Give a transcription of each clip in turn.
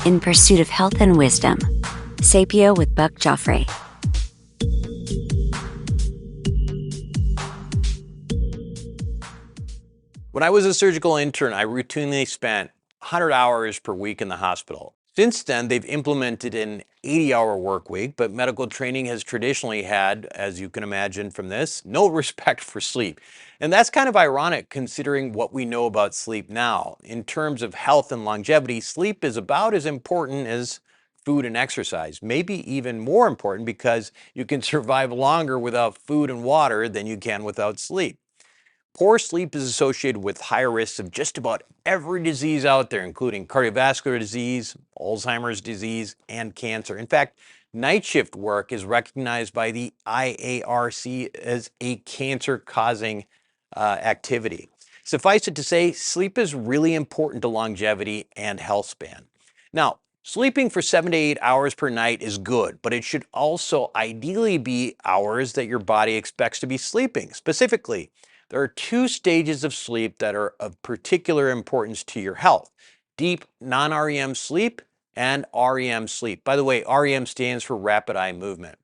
in pursuit of health and wisdom. Sapio with Buck Joffrey. When I was a surgical intern, I routinely spent 100 hours per week in the hospital. Since then, they've implemented an 80-hour work week, but medical training has traditionally had, as you can imagine from this, no respect for sleep. And that's kind of ironic considering what we know about sleep now. In terms of health and longevity, sleep is about as important as food and exercise, maybe even more important because you can survive longer without food and water than you can without sleep. Poor sleep is associated with higher risks of just about every disease out there, including cardiovascular disease, Alzheimer's disease, and cancer. In fact, night shift work is recognized by the IARC as a cancer-causing activity. Suffice it to say, sleep is really important to longevity and health span. Now, sleeping for 7 to 8 hours per night is good, but it should also ideally be hours that your body expects to be sleeping. Specifically, there are two stages of sleep that are of particular importance to your health: deep non-REM sleep and REM sleep. By the way, REM stands for rapid eye movement.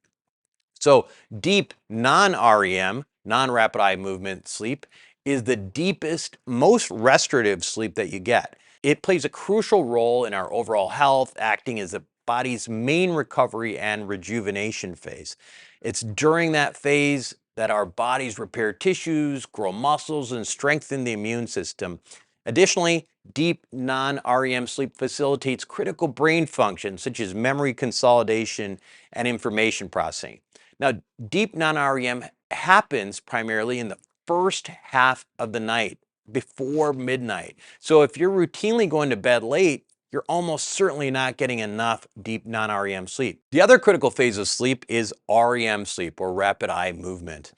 So deep non-REM, non-rapid eye movement sleep, is the deepest, most restorative sleep that you get. It plays a crucial role in our overall health, acting as the body's main recovery and rejuvenation phase. It's during that phase that our bodies repair tissues, grow muscles, and strengthen the immune system. Additionally, deep non-REM sleep facilitates critical brain functions such as memory consolidation and information processing. Now, deep non-REM happens primarily in the first half of the night, before midnight. So if you're routinely going to bed late, you're almost certainly not getting enough deep non-REM sleep. The other critical phase of sleep is REM sleep, or rapid eye movement.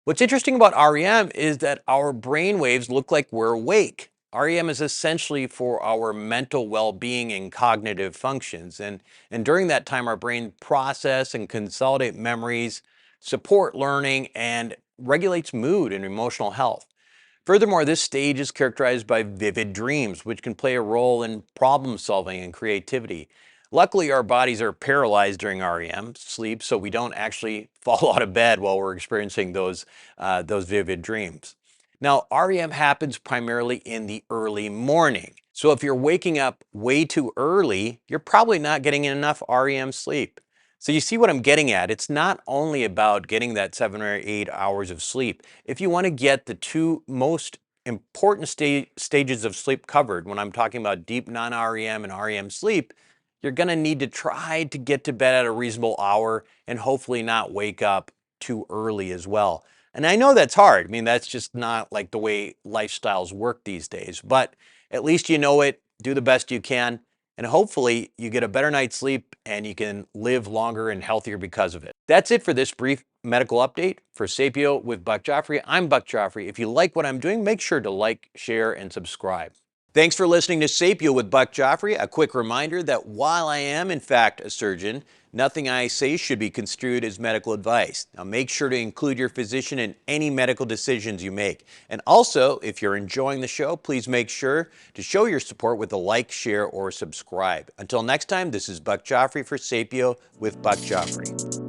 What's interesting about REM is that our brain waves look like we're awake. REM is essentially for our mental well-being and cognitive functions. And during that time, our brain process and consolidate memories, support learning, and regulates mood and emotional health. Furthermore, this stage is characterized by vivid dreams, which can play a role in problem solving and creativity. Luckily, our bodies are paralyzed during REM sleep, so we don't actually fall out of bed while we're experiencing those vivid dreams. Now, REM happens primarily in the early morning. So if you're waking up way too early, you're probably not getting enough REM sleep. So you see what I'm getting at. It's not only about getting that 7 or 8 hours of sleep. If you want to get the two most important stages of sleep covered, when I'm talking about deep non-REM and REM sleep, you're going to need to try to get to bed at a reasonable hour and hopefully not wake up too early as well. And I know that's hard. I mean, that's just not like the way lifestyles work these days, but at least you know it, do the best you can, and hopefully you get a better night's sleep and you can live longer and healthier because of it. That's it for this brief medical update. For Sapio with Buck Joffrey, I'm Buck Joffrey. If you like what I'm doing, make sure to like, share, and subscribe. Thanks for listening to Sapio with Buck Joffrey. A quick reminder that while I am in fact a surgeon, nothing I say should be construed as medical advice. Now make sure to include your physician in any medical decisions you make. And also, if you're enjoying the show, please make sure to show your support with a like, share, or subscribe. Until next time, this is Buck Joffrey for Sapio with Buck Joffrey.